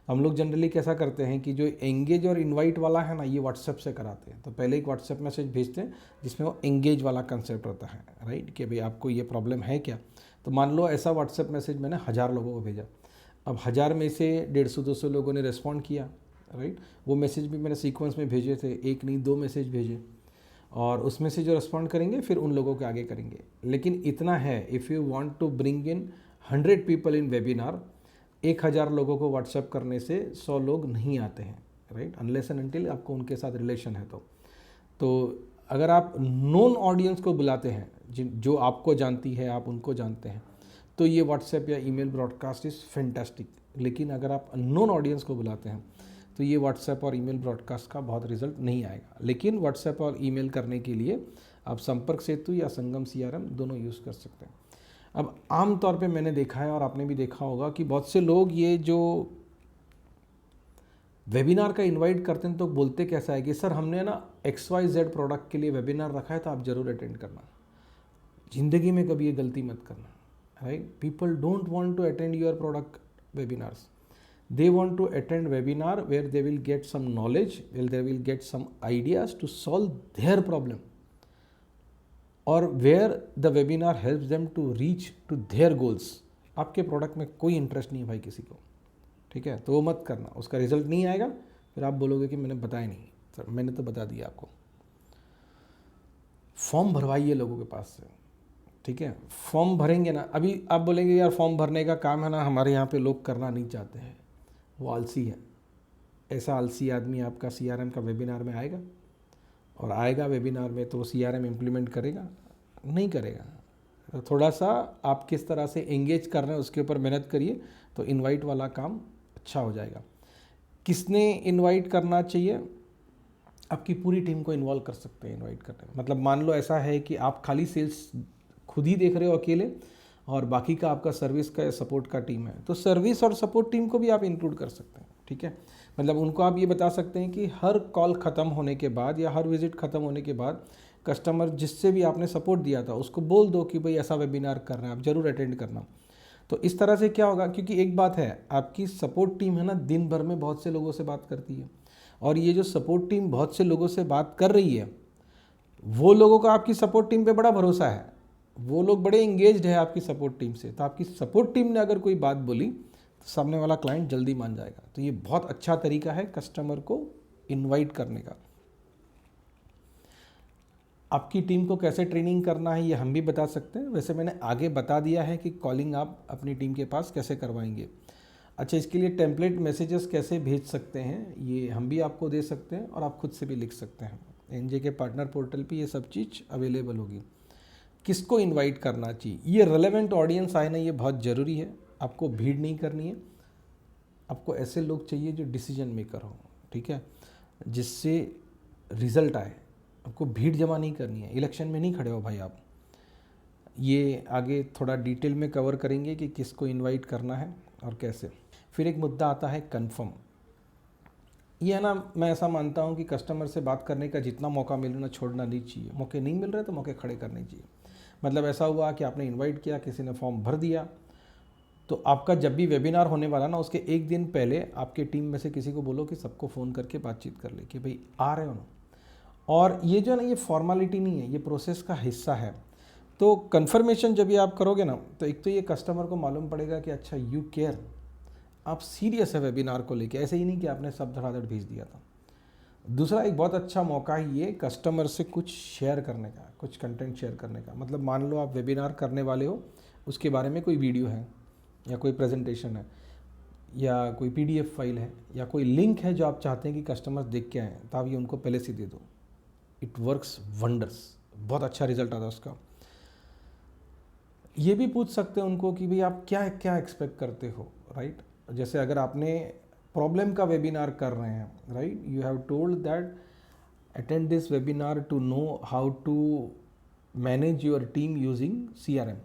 हम लोग जनरली कैसा करते हैं कि जो एंगेज और इनवाइट वाला है ना, ये व्हाट्सएप से कराते हैं। तो पहले एक व्हाट्सएप मैसेज भेजते हैं जिसमें वो एंगेज वाला कंसेप्ट रहता है, राइट, कि भाई आपको ये प्रॉब्लम है क्या। तो मान लो ऐसा व्हाट्सएप मैसेज मैंने 1000 लोगों को भेजा, अब 1000 में से 150-200 लोगों ने रिस्पॉन्ड किया, राइट। वो मैसेज भी मैंने सीक्वेंस में भेजे थे, एक नहीं 2 मैसेज भेजे, और उसमें से जो रिस्पॉन्ड करेंगे फिर उन लोगों के आगे करेंगे। लेकिन इतना है, if you want to bring in 100 people in webinar, 1000 लोगों को व्हाट्सएप करने से 100 लोग नहीं आते हैं, राइट, अनलेस एंड अनटिल आपको उनके साथ रिलेशन है। तो अगर आप नोन ऑडियंस को बुलाते हैं, जो आपको जानती है, आप उनको जानते हैं, तो ये व्हाट्सएप या ईमेल ब्रॉडकास्ट इज़ फैंटास्टिक। लेकिन अगर आप नोन ऑडियंस को बुलाते हैं तो ये व्हाट्सएप और ईमेल ब्रॉडकास्ट का बहुत रिजल्ट नहीं आएगा। लेकिन व्हाट्सएप और ईमेल करने के लिए आप संपर्क सेतु या संगम CRM दोनों यूज़ कर सकते हैं। अब आम तौर पे मैंने देखा है और आपने भी देखा होगा कि बहुत से लोग ये जो वेबिनार का इनवाइट करते हैं तो बोलते कैसा है कि सर हमने ना XYZ प्रोडक्ट के लिए वेबिनार रखा है तो आप ज़रूर अटेंड करना। ज़िंदगी में कभी ये गलती मत करना, right. People don't want to attend your product webinars, they want to attend webinar where they will get some knowledge, where they will get some ideas to solve their problem, or where the webinar helps them to reach to their goals। आपके product में कोई interest नहीं है भाई किसी को, ठीक है, तो वो मत करना, उसका रिजल्ट नहीं आएगा। फिर आप बोलोगे कि मैंने बताया नहीं, सर मैंने तो बता दिया आपको। फॉर्म भरवाइए लोगों के पास से, ठीक है, फॉर्म भरेंगे ना, अभी आप बोलेंगे यार फॉर्म भरने का काम है ना, हमारे यहाँ पे लोग करना नहीं चाहते हैं, वो आलसी है। ऐसा आलसी आदमी आपका CRM का वेबिनार में आएगा, और आएगा वेबिनार में तो वो CRM इम्प्लीमेंट करेगा? नहीं करेगा। तो थोड़ा सा आप किस तरह से एंगेज कर रहे हैं उसके ऊपर मेहनत करिए, तो इनवाइट वाला काम अच्छा हो जाएगा। किसने इनवाइट करना चाहिए? आपकी पूरी टीम को इन्वॉल्व कर सकते हैं इनवाइट करने में। मतलब मान लो ऐसा है कि आप खाली सेल्स खुद ही देख रहे हो अकेले, और बाकी का आपका सर्विस का या सपोर्ट का टीम है, तो सर्विस और सपोर्ट टीम को भी आप इंक्लूड कर सकते हैं, ठीक है। मतलब उनको आप ये बता सकते हैं कि हर कॉल ख़त्म होने के बाद या हर विजिट ख़त्म होने के बाद कस्टमर जिससे भी आपने सपोर्ट दिया था उसको बोल दो कि भाई ऐसा वेबिनार कर रहे हैं, आप ज़रूर अटेंड करना। तो इस तरह से क्या होगा, क्योंकि एक बात है, आपकी सपोर्ट टीम है ना, दिन भर में बहुत से लोगों से बात करती है, और ये जो सपोर्ट टीम बहुत से लोगों से बात कर रही है, वो लोगों का आपकी सपोर्ट टीम पे बड़ा भरोसा है, वो लोग बड़े इंगेज्ड है आपकी सपोर्ट टीम से। तो आपकी सपोर्ट टीम ने अगर कोई बात बोली तो सामने वाला क्लाइंट जल्दी मान जाएगा। तो ये बहुत अच्छा तरीका है कस्टमर को इनवाइट करने का। आपकी टीम को कैसे ट्रेनिंग करना है ये हम भी बता सकते हैं। वैसे मैंने आगे बता दिया है कि कॉलिंग आप अपनी टीम के पास कैसे करवाएंगे। अच्छा, इसके लिए टेम्पलेट मैसेजेस कैसे भेज सकते हैं ये हम भी आपको दे सकते हैं और आप खुद से भी लिख सकते हैं। एनजे के पार्टनर पोर्टल पे ये सब चीज़ अवेलेबल होगी। किसको इनवाइट करना चाहिए, ये रेलेवेंट ऑडियंस आए ना, ये बहुत ज़रूरी है। आपको भीड़ नहीं करनी है, आपको ऐसे लोग चाहिए जो डिसीजन मेकर हो, ठीक है, जिससे रिजल्ट आए। आपको भीड़ जमा नहीं करनी है, इलेक्शन में नहीं खड़े हो भाई आप। ये आगे थोड़ा डिटेल में कवर करेंगे कि किसको इनवाइट करना है और कैसे। फिर एक मुद्दा आता है कंफर्म। ये है ना, मैं ऐसा मानता हूँ कि कस्टमर से बात करने का जितना मौका मिले ना, छोड़ना नहीं चाहिए। मौके नहीं मिल रहे तो मौके खड़े करने चाहिए। मतलब ऐसा हुआ कि आपने इनवाइट किया, किसी ने फॉर्म भर दिया, तो आपका जब भी वेबिनार होने वाला ना, उसके एक दिन पहले आपके टीम में से किसी को बोलो कि सबको फ़ोन करके बातचीत कर ले कि भाई आ रहे हो ना। और ये जो है ना, ये फॉर्मेलिटी नहीं है, ये प्रोसेस का हिस्सा है। तो कन्फर्मेशन जब ये आप करोगे ना, तो एक तो ये कस्टमर को मालूम पड़ेगा कि अच्छा यू केयर, आप सीरियस है वेबिनार को लेके, ऐसे ही नहीं कि आपने सब धड़ाधड़ भेज दिया था। दूसरा एक बहुत अच्छा मौका है ये कस्टमर से कुछ शेयर करने का, कुछ कंटेंट शेयर करने का। मतलब मान लो आप वेबिनार करने वाले हो, उसके बारे में कोई वीडियो है या कोई प्रेजेंटेशन है या कोई पीडीएफ फाइल है या कोई लिंक है जो आप चाहते हैं कि कस्टमर्स देख के आएँ, तो आप ये उनको पहले से दे दो। इट वर्क्स वंडर्स, बहुत अच्छा रिजल्ट आता है उसका। ये भी पूछ सकते हैं उनको कि भाई आप क्या क्या एक्सपेक्ट करते हो, राइट। जैसे अगर आपने प्रॉब्लम का वेबिनार कर रहे हैं, right, you have told that attend this webinar to know how to manage your team using CRM।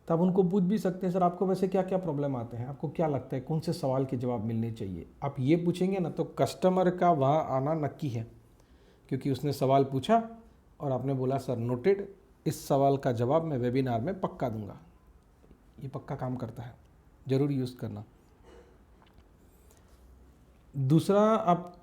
तो आप उनको पूछ भी सकते हैं, सर आपको वैसे क्या क्या प्रॉब्लम आते हैं, आपको क्या लगता है कौन से सवाल के जवाब मिलने चाहिए। आप ये पूछेंगे ना, तो कस्टमर का वहाँ आना नक्की है, क्योंकि उसने सवाल पूछा और आपने बोला सर नोटेड, इस सवाल का जवाब मैं वेबिनार में पक्का दूंगा। ये पक्का काम करता है, ज़रूर यूज़ करना। दूसरा, आप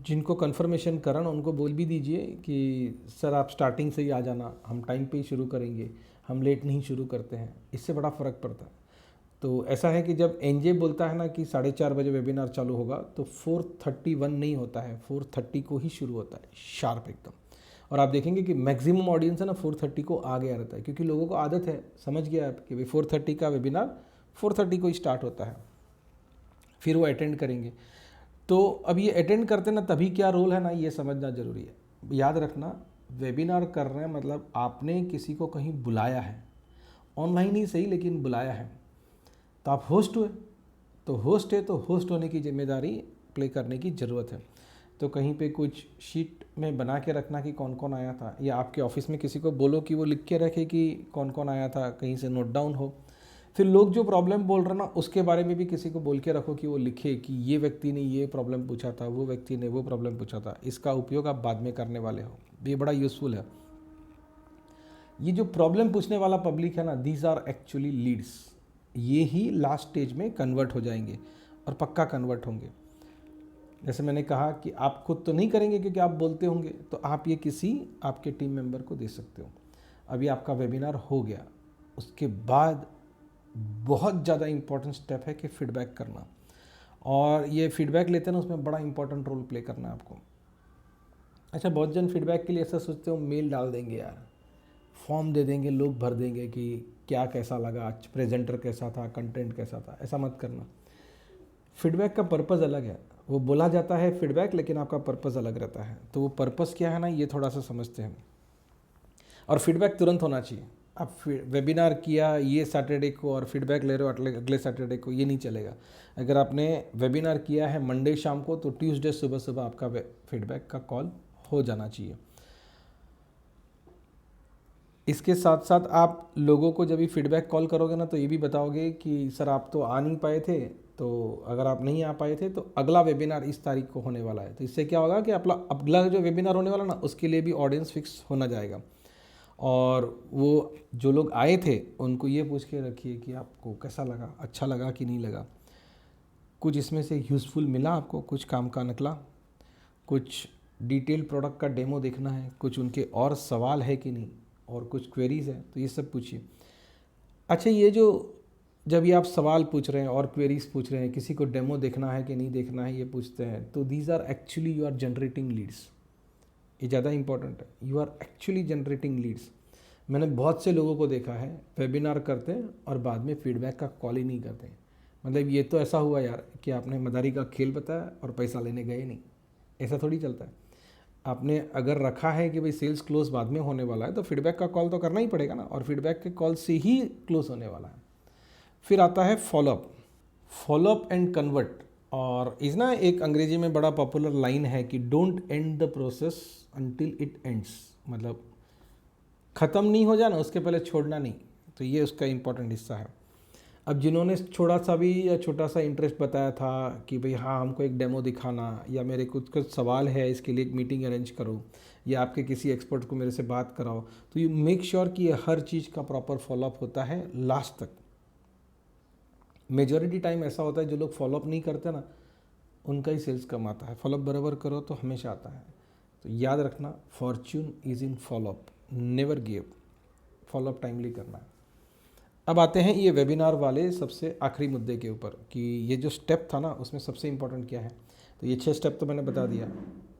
जिनको कन्फर्मेशन करना, उनको बोल भी दीजिए कि सर आप स्टार्टिंग से ही आ जाना, हम टाइम पे ही शुरू करेंगे, हम लेट नहीं शुरू करते हैं। इससे बड़ा फ़र्क पड़ता है। तो ऐसा है कि जब एनजे बोलता है ना कि 4:30 बजे वेबिनार चालू होगा, तो 4:31 नहीं होता है, 4:30 को ही शुरू होता है, शार्प एकदम। और आप देखेंगे कि मैक्सिमम ऑडियंस है ना 4:30 को आ गया रहता है, क्योंकि लोगों को आदत है, समझ गया है कि भाई 4:30 का वेबिनार 4:30 को ही स्टार्ट होता है, फिर वो अटेंड करेंगे। तो अब ये अटेंड करते ना, तभी क्या रोल है ना, ये समझना ज़रूरी है। याद रखना, वेबिनार कर रहे हैं मतलब आपने किसी को कहीं बुलाया है, ऑनलाइन ही सही लेकिन बुलाया है, तो आप होस्ट हुए। तो होस्ट है तो होस्ट होने की जिम्मेदारी प्ले करने की ज़रूरत है। तो कहीं पे कुछ शीट में बना के रखना कि कौन कौन आया था, या आपके ऑफिस में किसी को बोलो कि वो लिख के रखे कि कौन कौन आया था, कहीं से नोट डाउन हो। फिर लोग जो प्रॉब्लम बोल रहे ना, उसके बारे में भी किसी को बोल के रखो कि वो लिखे कि ये व्यक्ति ने ये प्रॉब्लम पूछा था, वो व्यक्ति ने वो प्रॉब्लम पूछा था। इसका उपयोग आप बाद में करने वाले हो, ये बड़ा यूज़फुल है। ये जो प्रॉब्लम पूछने वाला पब्लिक है ना, दीज आर एक्चुअली लीड्स। ये ही लास्ट स्टेज में कन्वर्ट हो जाएंगे और पक्का कन्वर्ट होंगे। जैसे मैंने कहा कि आप खुद तो नहीं करेंगे क्योंकि आप बोलते होंगे, तो आप ये किसी आपके टीम मेंबर को दे सकते हो। अभी आपका वेबिनार हो गया, उसके बाद बहुत ज़्यादा इंपॉर्टेंट स्टेप है कि फीडबैक करना। और ये फीडबैक लेते हैं ना, उसमें बड़ा इंपॉर्टेंट रोल प्ले करना है आपको। अच्छा, बहुत जन फीडबैक के लिए ऐसा सोचते हो मेल डाल देंगे यार, फॉर्म दे देंगे, लोग भर देंगे कि क्या कैसा लगा, प्रेजेंटर कैसा था, कंटेंट कैसा था। ऐसा मत करना। फीडबैक का पर्पज़ अलग है, वो बोला जाता है फीडबैक, लेकिन आपका पर्पज़ अलग रहता है। तो वो पर्पज़ क्या है ना, ये थोड़ा सा समझते हैं। और फीडबैक तुरंत होना चाहिए। आप वेबिनार किया ये सैटरडे को और फीडबैक ले रहे हो अगले सैटरडे को, ये नहीं चलेगा। अगर आपने वेबिनार किया है मंडे शाम को, तो ट्यूसडे सुबह सुबह आपका फीडबैक का कॉल हो जाना चाहिए। इसके साथ साथ आप लोगों को जब भी फीडबैक कॉल करोगे ना, तो ये भी बताओगे कि सर आप तो आ नहीं पाए थे, तो अगर आप नहीं आ पाए थे तो अगला वेबिनार इस तारीख को होने वाला है। तो इससे क्या होगा कि अगला जो वेबिनार होने वाला ना, उसके लिए भी ऑडियंस फिक्स होना जाएगा। और वो जो लोग आए थे उनको ये पूछ के रखिए कि आपको कैसा लगा, अच्छा लगा कि नहीं लगा, कुछ इसमें से यूज़फुल मिला आपको, कुछ काम का निकला, कुछ डिटेल प्रोडक्ट का डेमो देखना है, कुछ उनके और सवाल है कि नहीं, और कुछ क्वेरीज़ है, तो ये सब पूछिए। अच्छा, ये जो जब ये आप सवाल पूछ रहे हैं और क्वेरीज पूछ रहे हैं, किसी को डेमो देखना है कि नहीं देखना है ये पूछते हैं, तो these are actually you are generating leads. ये ज़्यादा इंपॉर्टेंट है, you are actually generating leads. मैंने बहुत से लोगों को देखा है वेबिनार करते हैं और बाद में फीडबैक का कॉल ही नहीं करते हैं। मतलब ये तो ऐसा हुआ यार कि आपने मदारी का खेल बताया और पैसा लेने गए नहीं, ऐसा थोड़ी चलता है। आपने अगर रखा है कि भाई सेल्स क्लोज बाद में होने वाला है तो फीडबैक का कॉल तो करना ही पड़ेगा ना, और फीडबैक के कॉल से ही क्लोज होने वाला है। फिर आता है फॉलोअप, फॉलोअप एंड कन्वर्ट। और इस ना एक अंग्रेजी में बड़ा पॉपुलर लाइन है कि don't and the process until it ends, मतलब ख़त्म नहीं हो जाए ना उसके पहले छोड़ना नहीं। तो ये उसका इम्पॉर्टेंट हिस्सा है। अब जिन्होंने थोड़ा सा भी या छोटा सा इंटरेस्ट बताया था कि भाई हाँ हमको एक डेमो दिखाना, या मेरे कुछ सवाल है इसके लिए एक मीटिंग अरेंज करो, या आपके किसी एक्सपर्ट को मेरे से बात कराओ, तो यू मेक श्योर कि ये हर चीज़ का प्रॉपर फॉलोअप होता है लास्ट तक। मेजॉरिटी टाइम ऐसा होता है जो लोग फॉलोअप नहीं करते ना उनका ही सेल्स कम आता है। फॉलोअप बराबर करो तो हमेशा आता है। तो याद रखना, Fortune is in follow up, never give, follow up timely करना है। अब आते हैं ये वेबिनार वाले सबसे आखिरी मुद्दे के ऊपर कि ये जो स्टेप था ना उसमें सबसे इम्पोर्टेंट क्या है। तो ये 6 स्टेप तो मैंने बता दिया।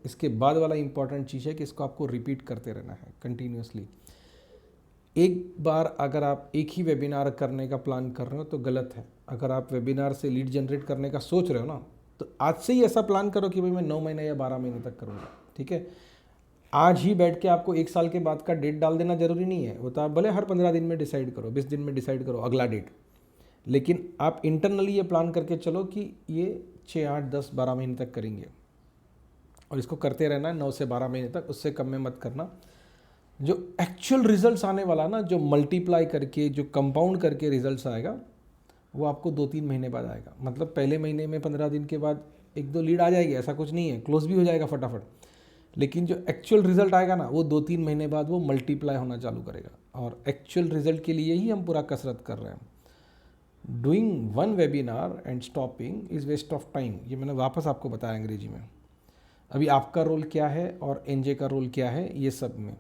इसके बाद वाला इम्पॉर्टेंट चीज़ है कि इसको आपको रिपीट करते रहना है कंटिन्यूसली। एक बार अगर आप एक ही वेबिनार करने का प्लान कर रहे हो तो गलत है। अगर आप वेबिनार से लीड जनरेट करने का सोच रहे हो ना तो आज से ही ऐसा प्लान करो कि भाई मैं 9 महीने या 12 महीने तक करूँगा। ठीक है, आज ही बैठ के आपको 1 साल के बाद का डेट डाल देना जरूरी नहीं है। वो तो आप भले हर 15 दिन में डिसाइड करो, 20 दिन में डिसाइड करो अगला डेट, लेकिन आप इंटरनली ये प्लान करके चलो कि ये 6, 8, 10, 12 महीने तक करेंगे, और इसको करते रहना है 9 से 12 महीने तक, उससे कम में मत करना। जो एक्चुअल रिजल्ट्स आने वाला ना, जो मल्टीप्लाई करके जो कंपाउंड करके रिजल्ट्स आएगा वो आपको 2-3 महीने बाद आएगा। मतलब पहले महीने में 15 दिन के बाद 1-2 लीड आ जाएगी, ऐसा कुछ नहीं है, क्लोज भी हो जाएगा फटाफट, लेकिन जो एक्चुअल रिजल्ट आएगा ना वो 2-3 महीने बाद वो मल्टीप्लाई होना चालू करेगा। और एक्चुअल रिजल्ट के लिए ही हम पूरा कसरत कर रहे हैं। Doing one webinar and stopping is waste of time, ये मैंने वापस आपको बताया अंग्रेजी में। अभी आपका रोल क्या है और एनजे का रोल क्या है ये सब में।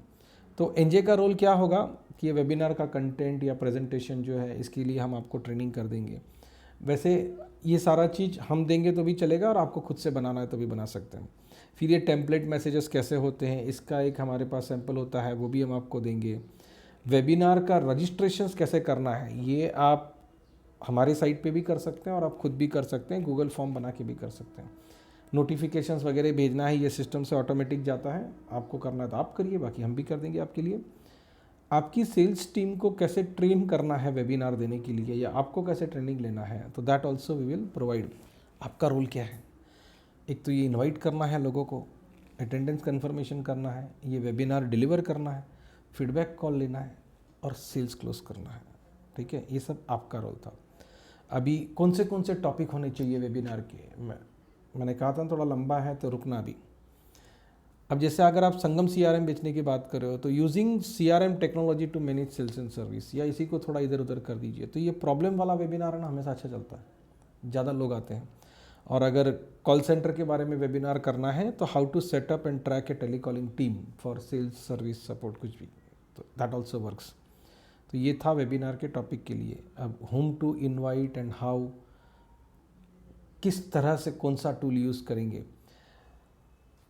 तो एनजे का रोल क्या होगा कि ये वेबिनार का कंटेंट या प्रेजेंटेशन जो है इसके लिए हम आपको ट्रेनिंग कर देंगे। वैसे ये सारा चीज़ हम देंगे तो भी चलेगा, और आपको खुद से बनाना है तो भी बना सकते हैं। फिर ये टेम्पलेट मैसेजेस कैसे होते हैं इसका एक हमारे पास सैंपल होता है, वो भी हम आपको देंगे। वेबिनार का रजिस्ट्रेशंस कैसे करना है ये आप हमारे साइट पे भी कर सकते हैं और आप खुद भी कर सकते हैं, गूगल फॉर्म बना के भी कर सकते हैं। नोटिफिकेशंस वगैरह भेजना है ये सिस्टम से ऑटोमेटिक जाता है, आपको करना है तो आप करिए, बाकी हम भी कर देंगे आपके लिए। आपकी सेल्स टीम को कैसे ट्रेन करना है वेबिनार देने के लिए, या आपको कैसे ट्रेनिंग लेना है, तो that also we will provide. आपका रोल क्या है, एक तो ये इनवाइट करना है लोगों को, अटेंडेंस कन्फर्मेशन करना है, ये वेबिनार डिलीवर करना है, फीडबैक कॉल लेना है और सेल्स क्लोज करना है। ठीक है, ये सब आपका रोल था। अभी कौन से टॉपिक होने चाहिए वेबिनार के, मैंने कहा था थोड़ा लंबा है तो रुकना भी। अब जैसे अगर आप संगम सीआरएम बेचने की बात कर रहे हो तो using CRM technology to manage sales and service, या इसी को थोड़ा इधर उधर कर दीजिए, तो ये प्रॉब्लम वाला वेबिनार है ना हमेशा अच्छा चलता है, ज़्यादा लोग आते हैं। और अगर कॉल सेंटर के बारे में वेबिनार करना है तो how to setup and track a telecalling team for sales service support, कुछ भी, तो दैट ऑल्सो वर्क्स। तो ये था वेबिनार के टॉपिक के लिए। अब whom to invite and how, किस तरह से कौन सा टूल यूज़ करेंगे।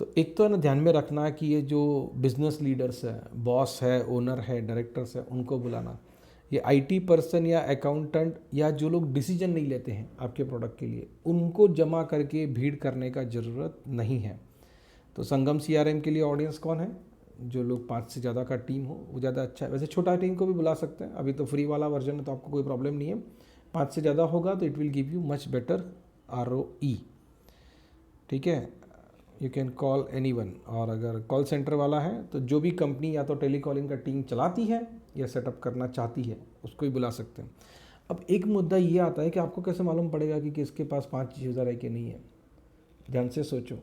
तो एक तो है ना ध्यान में रखना कि ये जो बिजनेस लीडर्स है, बॉस है, ओनर है, डायरेक्टर्स है, उनको बुलाना। ये आईटी पर्सन या अकाउंटेंट या जो लोग डिसीजन नहीं लेते हैं आपके प्रोडक्ट के लिए, उनको जमा करके भीड़ करने का ज़रूरत नहीं है। तो संगम सीआरएम के लिए ऑडियंस कौन है, जो लोग 5 से ज़्यादा का टीम हो वो ज़्यादा अच्छा है। वैसे छोटा टीम को भी बुला सकते हैं, अभी तो फ्री वाला वर्जन है तो आपको कोई प्रॉब्लम नहीं है। 5 से ज़्यादा होगा तो it will give you much better ROE। ठीक है, यू कैन कॉल एनीवन। और अगर कॉल सेंटर वाला है तो जो भी कंपनी या तो टेलीकॉलिंग का टीम चलाती है या सेटअप करना चाहती है उसको ही बुला सकते हैं। अब एक मुद्दा ये आता है कि आपको कैसे मालूम पड़ेगा कि किसके पास 5,000 है कि नहीं है। ध्यान से सोचो,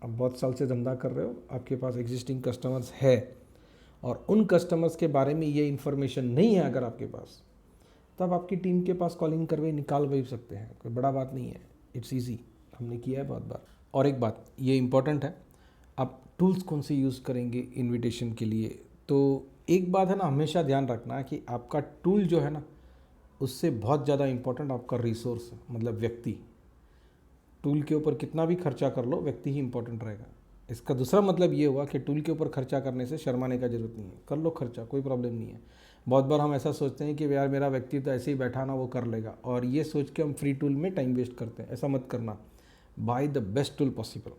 अब बहुत साल से धंधा कर रहे हो, आपके पास एग्जिस्टिंग कस्टमर्स है और उन कस्टमर्स के बारे में ये इन्फॉर्मेशन नहीं है अगर आपके पास, तब आपकी टीम के पास कॉलिंग करके निकाल भी सकते हैं, कोई बड़ा बात नहीं है, इट्स ईजी, हमने किया है बहुत बार। और एक बात ये इम्पॉर्टेंट है, आप टूल्स कौन से यूज़ करेंगे इनविटेशन के लिए। तो एक बात है ना, हमेशा ध्यान रखना कि आपका टूल जो है ना उससे बहुत ज़्यादा इम्पोर्टेंट आपका रिसोर्स है, मतलब व्यक्ति। टूल के ऊपर कितना भी खर्चा कर लो, व्यक्ति ही इंपॉर्टेंट रहेगा। इसका दूसरा मतलब ये हुआ कि टूल के ऊपर खर्चा करने से शर्माने का जरूरत नहीं है, कर लो खर्चा, कोई प्रॉब्लम नहीं है, बहुत बार हम ऐसा सोचते हैं कि यार मेरा व्यक्ति तो ऐसे ही बैठा ना वो कर लेगा, और ये सोच के हम फ्री टूल में टाइम वेस्ट करते हैं। ऐसा मत करना, by the best tool possible,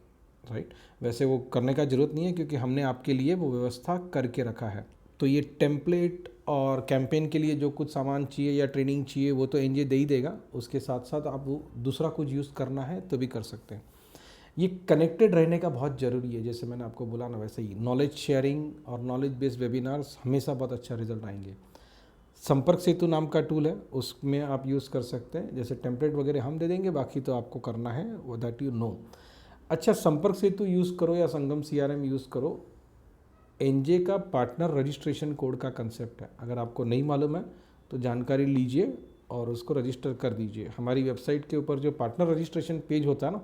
right. वैसे वो करने का ज़रूरत नहीं है क्योंकि हमने आपके लिए वो व्यवस्था करके रखा है। तो ये टेम्पलेट और कैंपेन के लिए जो कुछ सामान चाहिए या ट्रेनिंग चाहिए वो तो एनजे दे ही देगा, उसके साथ साथ आप वो दूसरा कुछ यूज़ करना है तो भी कर सकते हैं। ये कनेक्टेड रहने का बहुत ज़रूरी है, जैसे मैंने आपको बोला ना वैसे ही नॉलेज शेयरिंग और नॉलेज बेस्ड वेबिनार्स हमेशा बहुत अच्छा रिजल्ट आएंगे। संपर्क सेतु नाम का टूल है, उसमें आप यूज़ कर सकते हैं। जैसे टेम्पलेट वगैरह हम दे देंगे, बाकी तो आपको करना है वो दैट यू नो। अच्छा, संपर्क सेतु यूज़ करो या संगम सीआरएम यूज़ करो, एनजे का पार्टनर रजिस्ट्रेशन कोड का कंसेप्ट है। अगर आपको नहीं मालूम है तो जानकारी लीजिए और उसको रजिस्टर कर दीजिए। हमारी वेबसाइट के ऊपर जो पार्टनर रजिस्ट्रेशन पेज होता है ना,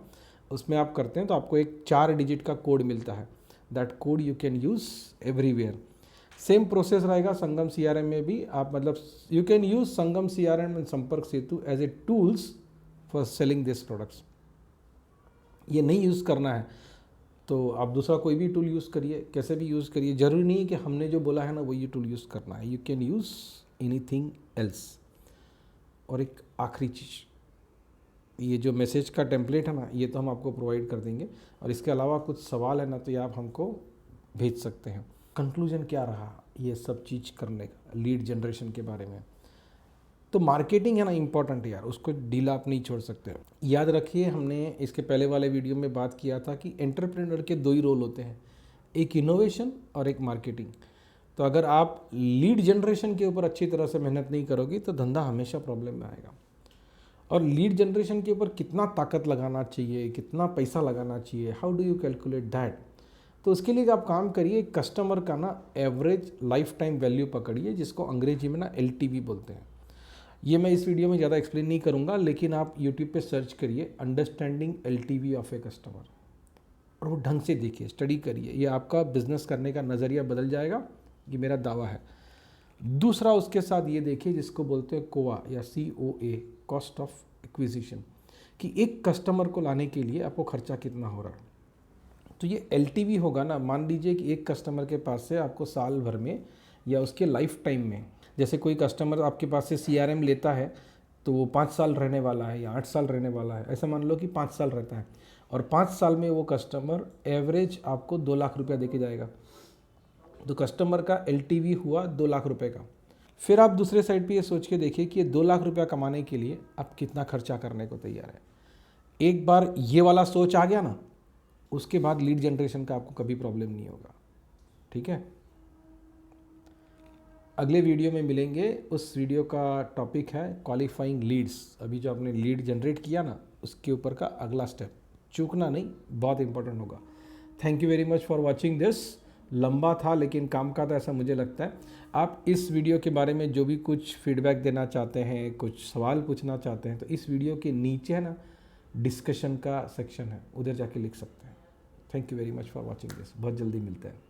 उसमें आप करते हैं तो आपको एक 4 डिजिट का कोड मिलता है। That code you can use everywhere. Same process रहेगा संगम सीआरएम में भी। आप मतलब you can use Sangam CRM and Sampark Setu as a tools for selling this products. ये नहीं यूज़ करना है तो आप दूसरा कोई भी टूल यूज़ करिए, कैसे भी यूज़ करिए। ज़रूरी नहीं है कि हमने जो बोला है ना वही टूल यूज़ करना है, you can use anything else. और एक आखिरी चीज़, ये जो मैसेज का टेम्पलेट है ना, ये तो हम आपको प्रोवाइड कर देंगे, और इसके अलावा कुछ सवाल है ना तो ये आप हमको भेज सकते हैं। कंक्लूजन क्या रहा ये सब चीज़ करने का, लीड जनरेशन के बारे में? तो मार्केटिंग है ना इम्पॉर्टेंट यार, उसको डील आप नहीं छोड़ सकते। याद रखिए, हमने इसके पहले वाले वीडियो में बात किया था कि एंटरप्रेन्योर के 2 ही रोल होते हैं, एक इनोवेशन और एक मार्केटिंग। तो अगर आप लीड जनरेशन के ऊपर अच्छी तरह से मेहनत नहीं करोगे तो धंधा हमेशा प्रॉब्लम में आएगा। और लीड जनरेशन के ऊपर कितना ताकत लगाना चाहिए, कितना पैसा लगाना चाहिए, how do you calculate that? तो उसके लिए आप काम करिए, कस्टमर का ना एवरेज लाइफ टाइम वैल्यू पकड़िए, जिसको अंग्रेजी में ना LTV बोलते हैं। ये मैं इस वीडियो में ज़्यादा एक्सप्लेन नहीं करूँगा, लेकिन आप यूट्यूब पे सर्च करिए understanding LTV of a customer, और वो ढंग से देखिए, स्टडी करिए। ये आपका बिजनेस करने का नज़रिया बदल जाएगा, ये मेरा दावा है। दूसरा उसके साथ ये देखिए जिसको बोलते हैं कोआ या COA, कॉस्ट ऑफ एक्विजिशन, कि एक कस्टमर को लाने के लिए आपको खर्चा कितना हो रहा है। तो ये LTV होगा ना, मान लीजिए कि एक कस्टमर के पास से आपको साल भर में या उसके लाइफ टाइम में, जैसे कोई कस्टमर आपके पास से CRM लेता है तो वो 5 साल रहने वाला है या 8 साल रहने वाला है, ऐसा मान लो कि 5 साल रहता है, और 5 साल में वो कस्टमर एवरेज आपको 2 लाख रुपया दे के जाएगा। तो कस्टमर का LTV हुआ 2 लाख रुपए का। फिर आप दूसरे साइड पे ये सोच के देखिए कि ये 2 लाख रुपया कमाने के लिए आप कितना खर्चा करने को तैयार है। एक बार ये वाला सोच आ गया ना, उसके बाद लीड जनरेशन का आपको कभी प्रॉब्लम नहीं होगा। ठीक है, अगले वीडियो में मिलेंगे। उस वीडियो का टॉपिक है क्वालिफाइंग लीड्स। अभी जो आपने लीड जनरेट किया ना, उसके ऊपर का अगला स्टेप, चूकना नहीं, बहुत इंपॉर्टेंट होगा। Thank you very much for watching this. लंबा था लेकिन काम का था, ऐसा मुझे लगता है। आप इस वीडियो के बारे में जो भी कुछ फीडबैक देना चाहते हैं, कुछ सवाल पूछना चाहते हैं, तो इस वीडियो के नीचे है ना डिस्कशन का सेक्शन है, उधर जाके लिख सकते हैं। Thank you very much for watching this. बहुत जल्दी मिलते हैं।